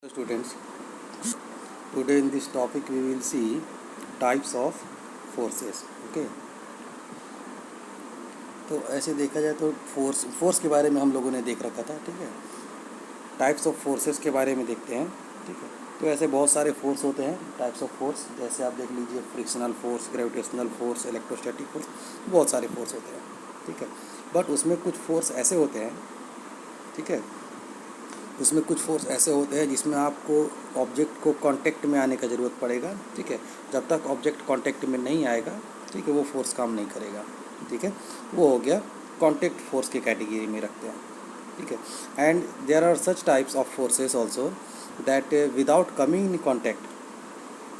Students, today in this topic we will see types of forces. Okay, तो ऐसे देखा जाए तो फोर्स के बारे में हम लोगों ने देख रखा था. ठीक है, टाइप्स ऑफ फोर्सेस के बारे में देखते हैं. ठीक है, तो ऐसे बहुत सारे फोर्स होते हैं, टाइप्स ऑफ फोर्स. जैसे आप देख लीजिए, frictional force, gravitational force, electrostatic force, बहुत सारे फोर्स होते हैं. ठीक है, बट उसमें कुछ फोर्स ऐसे होते हैं. ठीक है, उसमें कुछ फोर्स ऐसे होते हैं जिसमें आपको ऑब्जेक्ट को कांटेक्ट में आने का ज़रूरत पड़ेगा. ठीक है, जब तक ऑब्जेक्ट कांटेक्ट में नहीं आएगा, ठीक है, वो फोर्स काम नहीं करेगा. ठीक है, वो हो गया कांटेक्ट फोर्स की कैटेगरी में रखते हैं. ठीक है, and there are such types of forces also that without coming in contact.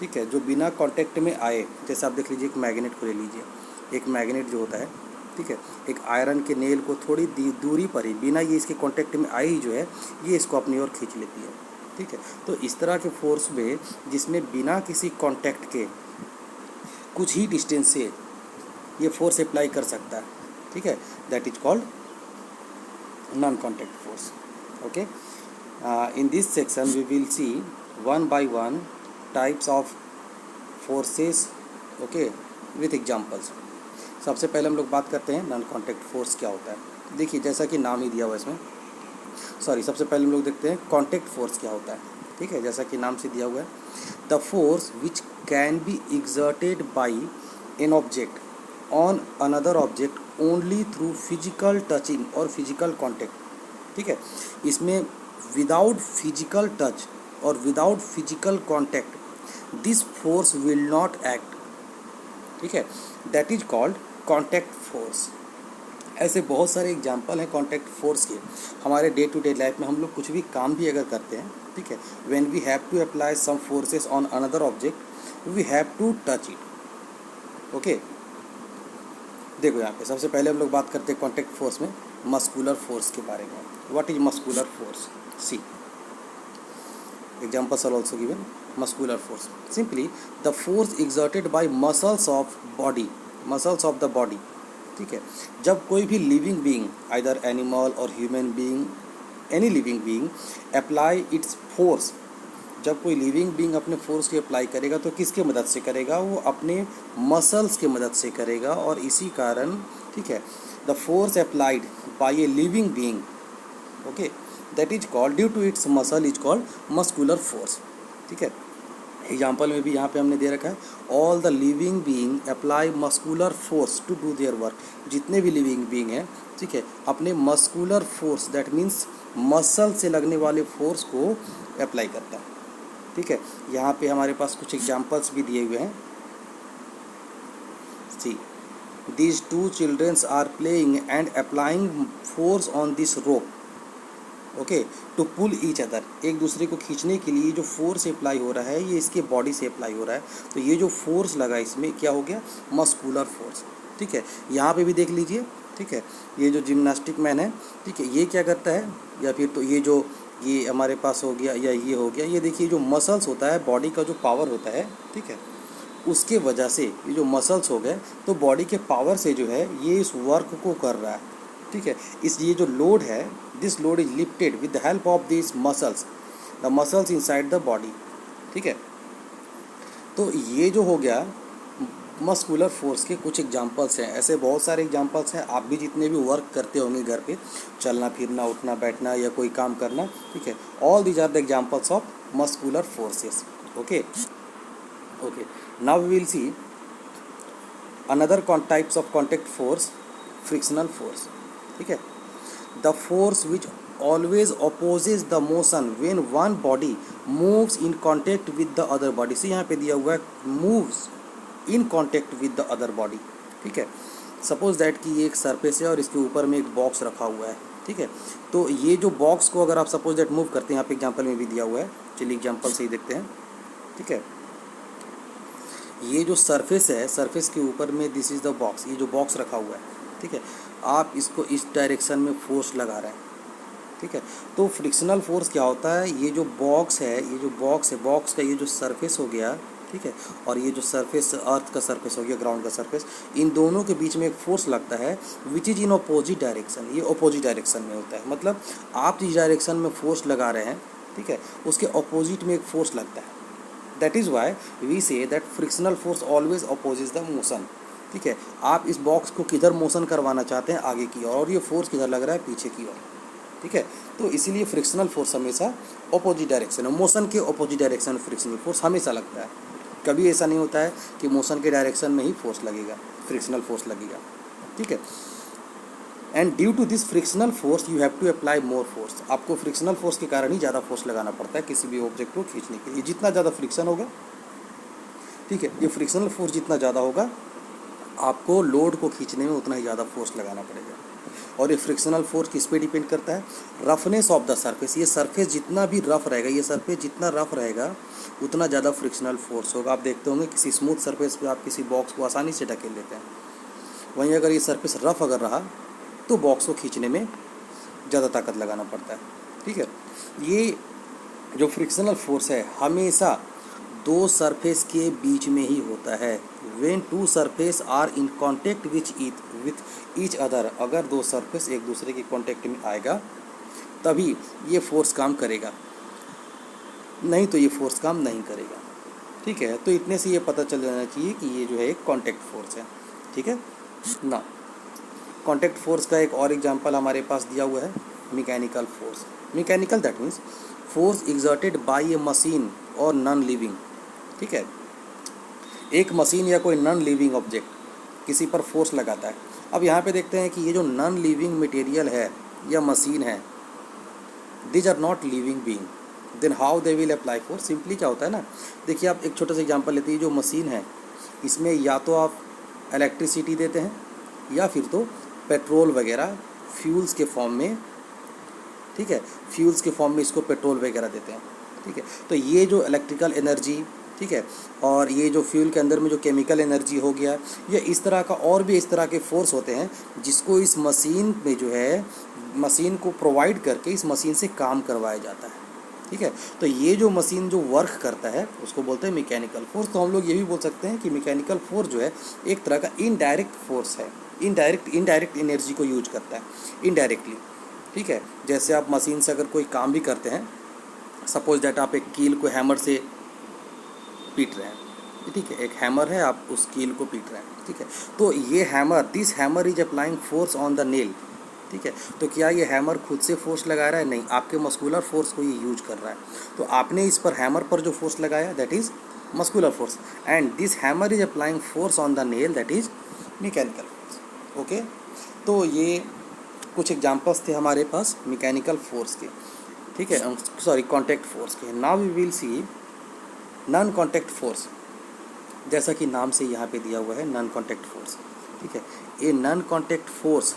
ठीक है, जो बिना कॉन्टैक्ट में आए, जैसे आप देख लीजिए, एक मैग्नेट को ले लीजिए. एक मैग्नेट जो होता है, ठीक है, एक आयरन के नेल को थोड़ी दूरी पर ही, बिना ये इसके कांटेक्ट में आई जो है, ये इसको अपनी ओर खींच लेती है. ठीक है, तो इस तरह के फोर्स में जिसमें बिना किसी कांटेक्ट के कुछ ही डिस्टेंस से ये फोर्स अप्लाई कर सकता है. ठीक है, that is called non contact force. Okay, in this section we will see one by one types of forces. Okay, with examples. सबसे पहले हम लोग बात करते हैं नॉन कॉन्टैक्ट फोर्स क्या होता है. देखिए, जैसा कि नाम ही दिया हुआ है इसमें, सबसे पहले हम लोग देखते हैं कॉन्टैक्ट फोर्स क्या होता है. ठीक है, जैसा कि नाम से दिया हुआ है, the force which can be exerted by an object on another object only through physical touching और फिजिकल कॉन्टैक्ट. ठीक है, इसमें विदाउट फिजिकल टच और without physical contact this force will not act. ठीक है, that is called contact force. ऐसे बहुत सारे एग्जाम्पल हैं कॉन्टैक्ट फोर्स के. हमारे डे टू डे लाइफ में हम लोग कुछ भी काम भी अगर करते हैं, ठीक है, when we have to apply some forces on another object, we have to touch it. Okay, देखो यहाँ पे सबसे पहले हम लोग बात करते हैं कॉन्टैक्ट फोर्स में मस्कुलर फोर्स के बारे में. What is muscular force? See, examples are also given. Muscular force, simply the force exerted by muscles of the body. ठीक है, जब कोई भी लिविंग बीइंग, आइदर एनिमल और human being, any living being apply its force, जब कोई living being अपने force की अप्लाई करेगा तो किसके मदद से करेगा? वो अपने मसल्स के मदद से करेगा. और इसी कारण, ठीक है, the force applied by a living being, okay, that is called, due to its muscle, is called muscular force. ठीक है, एग्जाम्पल में भी यहाँ पे हमने दे रखा है, all the living being apply muscular force to do their work. जितने भी लिविंग बीइंग हैं, ठीक है, अपने muscular force, that means muscle से लगने वाले फोर्स को अप्लाई करता है. ठीक है, यहाँ पे हमारे पास कुछ एग्जाम्पल्स भी दिए हुए हैं. सी, these two children are playing and applying force on this rope. Okay, to pull each other. एक दूसरे को खींचने के लिए जो फोर्स अप्लाई हो रहा है, ये इसके बॉडी से अप्लाई हो रहा है. तो ये जो फोर्स लगा इसमें, क्या हो गया? Muscular force. ठीक है, यहाँ पे भी देख लीजिए. ठीक है, ये जो जिम्नास्टिक मैन है, ठीक है, ये क्या करता है, या फिर तो ये हमारे पास हो गया, या ये हो गया, ये देखिए जो मसल्स होता है, बॉडी का जो पावर होता है, ठीक है, उसके वजह से ये जो मसल्स हो गए, तो बॉडी के पावर से जो है ये इस वर्क को कर रहा है. ठीक है, ये जो लोड है, this load is lifted with the help of this muscles, the muscles inside the body. ठीक है, तो ये जो हो गया मस्कुलर फोर्स के कुछ एग्जांपल्स हैं. ऐसे बहुत सारे एग्जांपल्स हैं. आप भी जितने भी वर्क करते होंगे घर पे, चलना फिरना, उठना बैठना, या कोई काम करना, ठीक है, all these are the examples of muscular forces. Okay, okay, now we will see another types of contact force, frictional force. ठीक है, the force which always opposes the motion when one body moves in contact with the other body. See यहाँ पे दिया हुआ है moves in contact with the other body. ठीक है, suppose that कि ये एक सरफेस है और इसके ऊपर में एक बॉक्स रखा हुआ है. ठीक है, तो ये जो बॉक्स को अगर आप सपोज दैट मूव करते हैं, यहाँ पे एग्जाम्पल में भी दिया हुआ है, चलिए एग्जाम्पल से ही देखते हैं. ठीक है, ये जो सरफेस है, सरफेस के ऊपर में दिस इज़ द बॉक्स, ये जो बॉक्स रखा हुआ है, ठीक है, आप इसको इस डायरेक्शन में फोर्स लगा रहे हैं. ठीक है, तो फ्रिक्शनल फोर्स क्या होता है? ये जो बॉक्स है, बॉक्स का ये जो सरफेस हो गया, ठीक है, और ये जो सरफेस, अर्थ का सरफेस हो गया, ग्राउंड का सरफेस, इन दोनों के बीच में एक फोर्स लगता है which is in opposite direction. ये अपोजिट डायरेक्शन में होता है. मतलब आप जिस डायरेक्शन में फोर्स लगा रहे हैं, ठीक है, उसके अपोजिट में एक फोर्स लगता है। That is why we say that frictional force always opposes the motion. ठीक है, आप इस बॉक्स को किधर मोशन करवाना चाहते हैं, आगे की ओर, और ये फोर्स किधर लग रहा है, पीछे की ओर। ठीक है, तो इसीलिए फ्रिक्शनल फोर्स हमेशा अपोजिट डायरेक्शन है, मोशन के अपोजिट डायरेक्शन में फ्रिक्शनल फोर्स हमेशा लगता है। कभी ऐसा नहीं होता है कि मोशन के डायरेक्शन में ही फोर्स लगेगा, फ्रिक्शनल फोर्स लगेगा। ठीक है, and due to this frictional force you have to apply more force. आपको फ्रिक्शनल फोर्स के कारण ही ज़्यादा फोर्स लगाना पड़ता है किसी भी ऑब्जेक्ट को खींचने के लिए। जितना ज़्यादा फ्रिक्शन होगा, ठीक है, ये फ्रिक्शनल फोर्स जितना ज़्यादा होगा, आपको लोड को खींचने में उतना ही ज़्यादा फोर्स लगाना पड़ेगा। और ये फ्रिक्शनल फोर्स किस पे डिपेंड करता है, रफनेस ऑफ द सरफेस। ये सरफेस जितना भी रफ रहेगा, ये सरफेस जितना रफ रहेगा उतना ज़्यादा फ्रिक्शनल फोर्स होगा। आप देखते होंगे किसी स्मूथ सरफेस पे आप किसी बॉक्स को आसानी से ढकेल लेते हैं, वहीं अगर ये सरफेस रफ अगर रहा तो बॉक्स को खींचने में ज़्यादा ताकत लगाना पड़ता है। ठीक है, ये जो फ्रिक्शनल फोर्स है हमेशा दो सरफेस के बीच में ही होता है। When two surface are in contact with each other, अगर दो सरफेस एक दूसरे के कॉन्टेक्ट में आएगा तभी ये फोर्स काम करेगा, नहीं तो ये फोर्स काम नहीं करेगा। ठीक है, तो इतने से ये पता चल जाना चाहिए कि ये जो है एक कॉन्टेक्ट फोर्स है। ठीक है ना, कॉन्टेक्ट फोर्स का एक और एग्जांपल हमारे पास दिया हुआ है, mechanical force. Mechanical that means force exerted by A machine और नॉन लिविंग। ठीक है, एक मशीन या कोई नॉन लिविंग ऑब्जेक्ट किसी पर फोर्स लगाता है। अब यहाँ पे देखते हैं कि ये जो नॉन लिविंग मटेरियल है या मशीन है, these are not living being, then how they will apply force. Simply क्या होता है ना, देखिए आप एक छोटा सा एग्जांपल लेते हैं, जो मशीन है इसमें या तो आप इलेक्ट्रिसिटी देते हैं या फिर तो पेट्रोल वगैरह फ्यूल्स के फॉर्म में, ठीक है, फ्यूल्स के फॉर्म में इसको पेट्रोल वगैरह देते हैं। ठीक है, तो ये जो इलेक्ट्रिकल एनर्जी, ठीक है, और ये जो फ्यूल के अंदर में जो केमिकल एनर्जी हो गया, ये इस तरह का और भी इस तरह के फोर्स होते हैं जिसको इस मशीन में जो है, मशीन को प्रोवाइड करके इस मशीन से काम करवाया जाता है। ठीक है, तो ये जो मशीन जो वर्क करता है उसको बोलते हैं मैकेनिकल फोर्स। तो हम लोग ये भी बोल सकते हैं कि मैकेनिकल फोर्स जो है एक तरह का इनडायरेक्ट फोर्स है, इनडायरेक्ट एनर्जी को यूज करता है इनडायरेक्टली। ठीक है, जैसे आप मशीन से अगर कोई काम भी करते हैं, सपोज दैट आप एक कील को हैमर से पीट रहे हैं, ठीक है, एक हैमर है, आप उस कील को पीट रहे हैं। ठीक है, तो ये hammer, this hammer is applying force on the nail. ठीक है, तो क्या ये हैमर खुद से फोर्स लगा रहा है? नहीं, आपके मस्कुलर फोर्स को ये यूज कर रहा है। तो आपने इस पर हैमर पर जो फोर्स लगाया that is muscular force, and this hammer is applying force on the nail that is mechanical force. Okay, तो ये कुछ एग्जांपल्स थे हमारे पास मैकेनिकल फोर्स के। ठीक है, सॉरी, कॉन्टैक्ट फोर्स के। Now we will see non contact force, जैसा कि नाम से यहाँ पे दिया हुआ है नॉन कॉन्टैक्ट फोर्स। ठीक है, a non contact force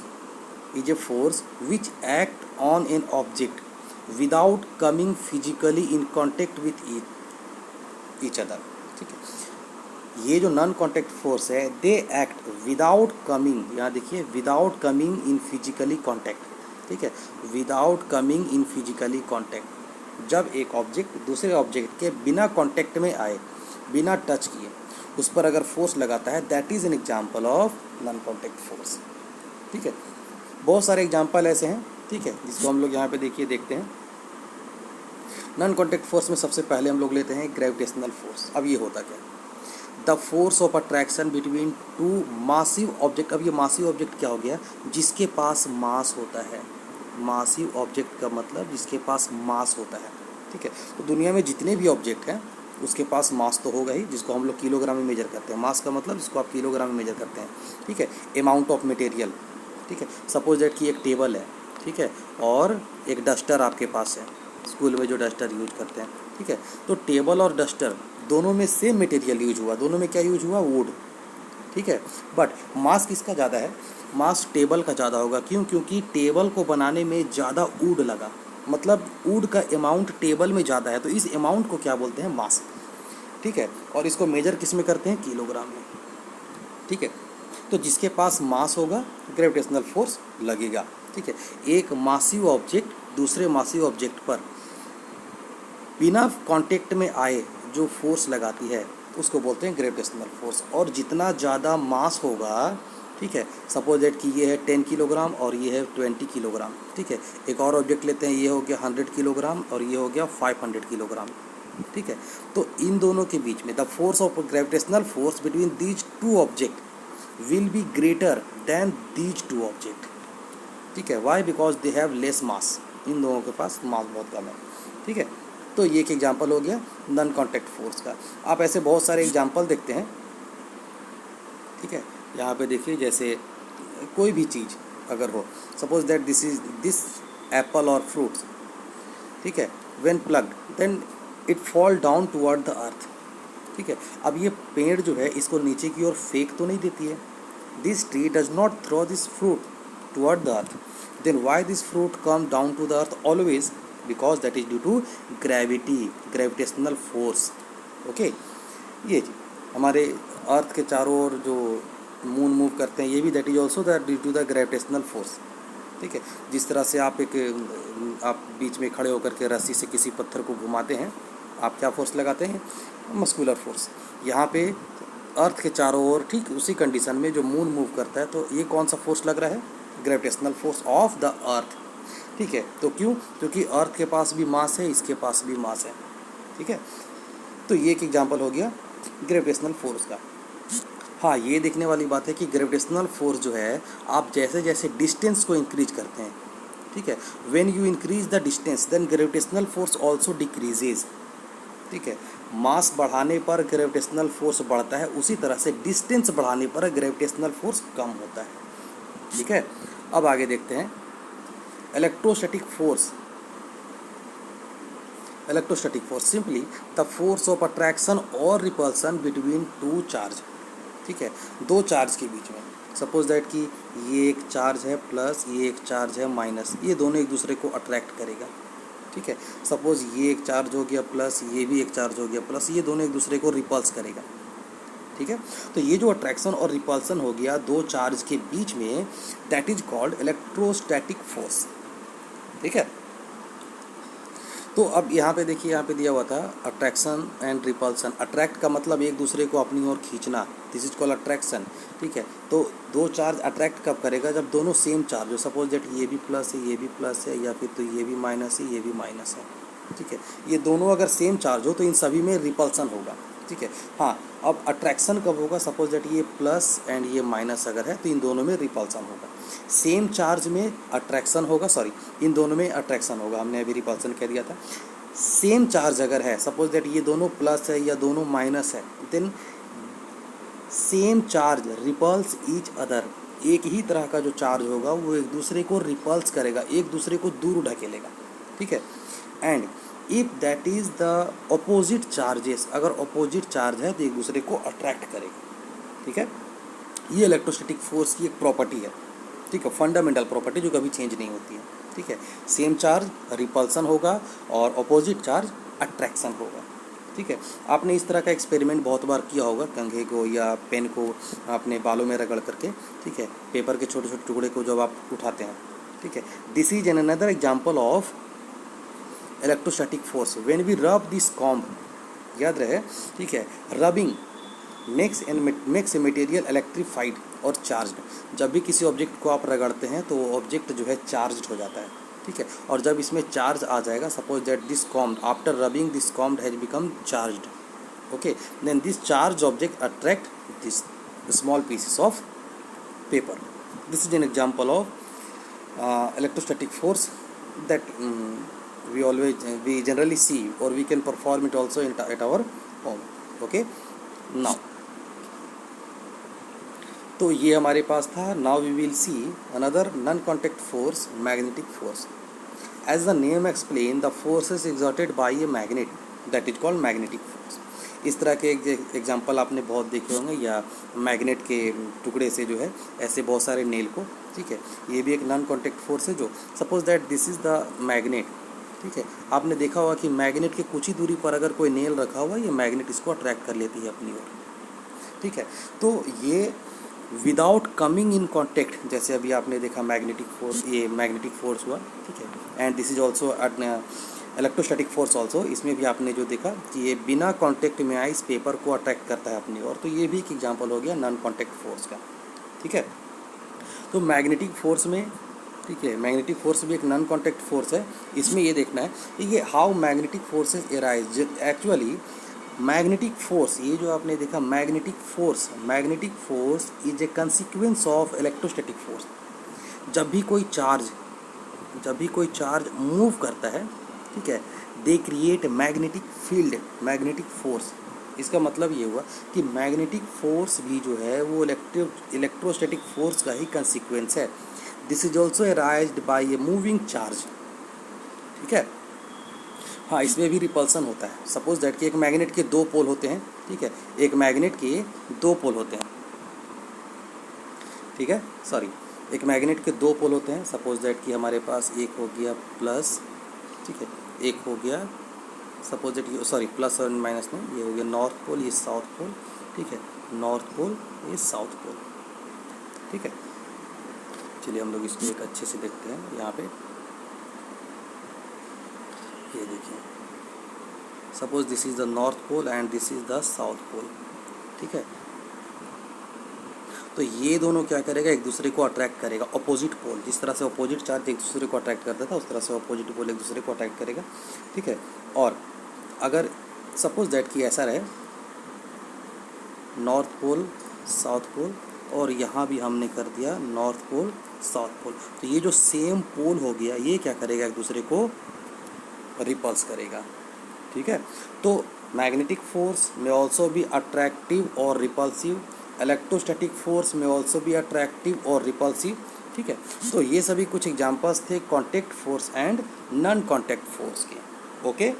is a force which act on an object without coming physically in contact with each other। ठीक है, ये जो नॉन कॉन्टैक्ट फोर्स है, दे एक्ट विदाउट कमिंग, यहाँ देखिए, विदाउट कमिंग इन physically contact. ठीक है, without coming इन physically contact, जब एक ऑब्जेक्ट दूसरे ऑब्जेक्ट के बिना कॉन्टैक्ट में आए, बिना टच किए, उस पर अगर फोर्स लगाता है, that is an example of non contact force. ठीक है, बहुत सारे एग्जाम्पल ऐसे हैं, ठीक है, जिसको हम लोग यहाँ पे देखिए देखते हैं। नॉन कॉन्टैक्ट फोर्स में सबसे पहले हम लोग लेते हैं ग्रेविटेशनल फोर्स। अब ये होता क्या, the force of attraction between two massive object. अब ये मासिव ऑब्जेक्ट क्या हो गया, जिसके पास मास होता है। मासिव ऑब्जेक्ट का मतलब जिसके पास मास होता है। ठीक है, तो दुनिया में जितने भी ऑब्जेक्ट हैं उसके पास मास तो होगा ही, जिसको हम लोग किलोग्राम में मेजर करते हैं। मास का मतलब जिसको आप किलोग्राम में मेजर करते हैं। ठीक है, अमाउंट ऑफ मटेरियल। ठीक है, सपोज दैट कि एक टेबल है, ठीक है, और एक डस्टर आपके पास है, स्कूल में जो डस्टर यूज करते हैं। ठीक है, तो टेबल और डस्टर दोनों में सेम मटेरियल यूज हुआ, दोनों में क्या यूज हुआ, वुड। ठीक है, बट मास किसका ज़्यादा है, मास टेबल का ज़्यादा होगा। क्यों? क्योंकि टेबल को बनाने में ज़्यादा वुड लगा, मतलब वुड का अमाउंट टेबल में ज़्यादा है, तो इस अमाउंट को क्या बोलते हैं, मास। ठीक है, और इसको मेजर किस में करते हैं, किलोग्राम में। ठीक है, तो जिसके पास मास होगा ग्रेविटेशनल फोर्स लगेगा। ठीक है, एक मासिव ऑब्जेक्ट दूसरे मासिव ऑब्जेक्ट पर बिना कांटेक्ट में आए जो फोर्स लगाती है उसको बोलते हैं ग्रेविटेशनल फोर्स। और जितना ज़्यादा मास होगा, ठीक है। सपोज दैट कि ये है 10 किलोग्राम और ये है 20 किलोग्राम, ठीक है। एक और ऑब्जेक्ट लेते हैं, ये हो गया 100 किलोग्राम और ये हो गया 500 किलोग्राम, ठीक है। तो इन दोनों के बीच में the force of gravitational force between these two object will be greater than these two object, ठीक है। Why? Because they have less mass, इन दोनों के पास मास बहुत कम है, ठीक है। तो ये एक एग्जांपल हो गया नॉन कॉन्टैक्ट फोर्स का। आप ऐसे बहुत सारे एग्जांपल देखते हैं, ठीक है। यहाँ पे देखिए, जैसे कोई भी चीज़ अगर हो, सपोज दैट दिस एप्पल और फ्रूट्स, ठीक है, when plucked then it fall down toward the earth, ठीक है। अब ये पेड़ जो है इसको नीचे की ओर फेंक तो नहीं देती है, this tree does not throw this fruit toward the earth, then why this fruit come down to the earth always? Because that is due to gravity, gravitational force, okay. ये हमारे अर्थ के चारों ओर जो मून मूव करते हैं, ये भी that is also that due to the gravitational force, ठीक है। जिस तरह से आप बीच में खड़े होकर के रस्सी से किसी पत्थर को घुमाते हैं, आप क्या फोर्स लगाते हैं? Muscular force. यहाँ पे अर्थ के चारों ओर ठीक उसी कंडीशन में जो मून मूव करता है, तो ये कौन सा फोर्स लग रहा है? Gravitational force of the earth, ठीक है। तो क्यों? क्योंकि अर्थ के पास भी मास है, इसके पास भी मास है, ठीक है। तो ये एक एग्जांपल हो गया ग्रेविटेशनल फोर्स का। हाँ, ये देखने वाली बात है कि ग्रेविटेशनल फोर्स जो है, आप जैसे जैसे डिस्टेंस को इंक्रीज करते हैं, ठीक है, when you increase the distance then gravitational force also decreases, ठीक है। मास बढ़ाने पर ग्रेविटेशनल फोर्स बढ़ता है, उसी तरह से डिस्टेंस बढ़ाने पर ग्रेविटेशनल फोर्स कम होता है, ठीक है। अब आगे देखते हैं electrostatic force. Electrostatic force simply the force of attraction और रिपल्सन बिटवीन टू चार्ज, ठीक है, दो चार्ज के बीच में। सपोज दैट कि ये एक चार्ज है प्लस, ये एक चार्ज है माइनस, ये दोनों एक दूसरे को अट्रैक्ट करेगा, ठीक है। सपोज ये एक चार्ज हो गया प्लस, ये भी एक चार्ज हो गया प्लस, ये दोनों एक दूसरे को रिपल्स करेगा, ठीक है। तो ये जो अट्रैक्शन और रिपल्सन हो गया दो चार्ज के बीच में, that is called electrostatic force, ठीक है। तो अब यहाँ पे देखिए, यहाँ पे दिया हुआ था अट्रैक्शन एंड रिपल्सन। अट्रैक्ट का मतलब एक दूसरे को अपनी ओर खींचना, दिस इज कॉल्ड अट्रैक्शन, ठीक है। तो दो चार्ज अट्रैक्ट कब करेगा? जब दोनों सेम चार्ज हो। सपोज दैट ये भी प्लस है, ये भी प्लस है, या फिर तो ये भी माइनस है, ये भी माइनस है, ठीक है। ये दोनों अगर सेम चार्ज हो तो इन सभी में रिपल्सन होगा, ठीक है। हाँ, अब अट्रैक्शन कब होगा? सपोज दैट ये प्लस एंड ये माइनस अगर है तो इन दोनों में रिपल्सन होगा। सेम चार्ज में अट्रैक्शन होगा, सॉरी, इन दोनों में अट्रैक्शन होगा, हमने अभी रिपल्सन कह दिया था। सेम चार्ज अगर है, सपोज दैट ये दोनों प्लस है या दोनों माइनस है, then same charge repels each other, एक ही तरह का जो चार्ज होगा वो एक दूसरे को रिपल्स करेगा, एक दूसरे को दूर ढकेलेगा, ठीक है। And if that is the opposite charges, अगर अपोजिट चार्ज है तो एक दूसरे को अट्रैक्ट करेगा, ठीक है। ये इलेक्ट्रोस्टैटिक फोर्स की एक प्रॉपर्टी है, ठीक है, फंडामेंटल प्रॉपर्टी जो कभी चेंज नहीं होती है, ठीक है। सेम चार्ज रिपल्सन होगा और अपोजिट चार्ज अट्रैक्शन होगा, ठीक है। आपने इस तरह का एक्सपेरिमेंट बहुत बार किया होगा, कंघे को या पेन को अपने बालों में रगड़ करके, ठीक है, पेपर के छोटे छोटे टुकड़े को जब आप उठाते हैं, ठीक है। This is an another example of electrostatic force when we rub this comb, याद रहे, ठीक है। Rubbing makes a material electrified और चार्ज्ड। जब भी किसी ऑब्जेक्ट को आप रगड़ते हैं तो ऑब्जेक्ट जो है चार्ज्ड हो जाता है, ठीक है। और जब इसमें चार्ज आ जाएगा, suppose that this comb after rubbing this comb has become charged, okay, then this charge object attract this small pieces of paper. This is an example of electrostatic force that we generally see, or we can perform it also at our home, okay. Now, तो ये हमारे पास था। Now we will see another non-contact force, magnetic force. As the name explain, the force is exerted by a magnet, that is called magnetic force. इस तरह के example आपने बहुत देखे होंगे, या मैग्नेट के टुकड़े से जो है ऐसे बहुत सारे नेल को, ठीक है। ये भी एक नॉन कॉन्टैक्ट फोर्स है। जो suppose that this is the magnet, ठीक है। आपने देखा होगा कि मैग्नेट के कुछ ही दूरी पर अगर कोई नेल रखा हुआ है, ये मैग्नेट इसको अट्रैक्ट कर लेती है अपनी ओर, ठीक है। तो ये विदाउट कमिंग इन कॉन्टैक्ट, जैसे अभी आपने देखा मैग्नेटिक फोर्स, ये मैग्नेटिक फोर्स हुआ, ठीक है। And this is also electrostatic force also, इसमें भी आपने जो देखा कि ये बिना कॉन्टैक्ट में आइस पेपर को अट्रैक्ट करता है अपनी ओर, तो ये भी एक एग्जाम्पल हो गया नॉन कॉन्टैक्ट फोर्स का, ठीक है। तो मैग्नेटिक फोर्स में, ठीक है, मैग्नेटिक फोर्स भी एक नॉन कॉन्टैक्ट फोर्स है। इसमें ये देखना है कि ये how magnetic forces arise. Actually magnetic force, ये जो आपने देखा magnetic force is a consequence of electrostatic force. जब भी कोई चार्ज मूव करता है, ठीक है, they create magnetic field, magnetic force. इसका मतलब ये हुआ कि मैग्नेटिक फोर्स भी जो है वो इलेक्ट्रोस्टैटिक फोर्स का ही कंसिक्वेंस है। This is also arised by a moving charge, ठीक है। हाँ, इसमें भी रिपल्सन होता है। सपोज दैट कि एक मैग्नेट के दो पोल होते हैं, ठीक है, एक मैग्नेट के दो पोल होते हैं, ठीक है, सॉरी, एक मैग्नेट के दो पोल होते हैं। सपोज दैट कि हमारे पास एक हो गया प्लस, ठीक है, एक हो गया सपोज दैट, सॉरी प्लस और माइनस नहीं, ये हो गया नॉर्थ पोल, ये साउथ पोल, ठीक है, नॉर्थ पोल, ये साउथ पोल, ठीक है। चलिए हम लोग इसको एक अच्छे से देखते हैं। यहाँ पे ये देखिए, suppose this is the north pole and this is the south pole, ठीक है। तो ये दोनों क्या करेगा, एक दूसरे को अट्रैक्ट करेगा। अपोजिट पोल, जिस तरह से अपोजिट चार्ज एक दूसरे को अट्रैक्ट करता था, उस तरह से अपोजिट पोल एक दूसरे को अट्रैक्ट करेगा, ठीक है। और अगर सपोज दैट कि ऐसा रहे नॉर्थ पोल साउथ पोल, और यहाँ भी हमने कर दिया नॉर्थ पोल साउथ पोल, तो ये जो सेम पोल हो गया, ये क्या करेगा, एक दूसरे को रिपल्स करेगा, ठीक है। तो मैग्नेटिक फोर्स में ऑल्सो बी अट्रैक्टिव और रिपल्सिव, इलेक्ट्रोस्टैटिक फोर्स में ऑल्सो बी अट्रैक्टिव और रिपल्सिव, ठीक है। तो ये सभी कुछ एग्जांपल्स थे contact force and non contact force के, ओके।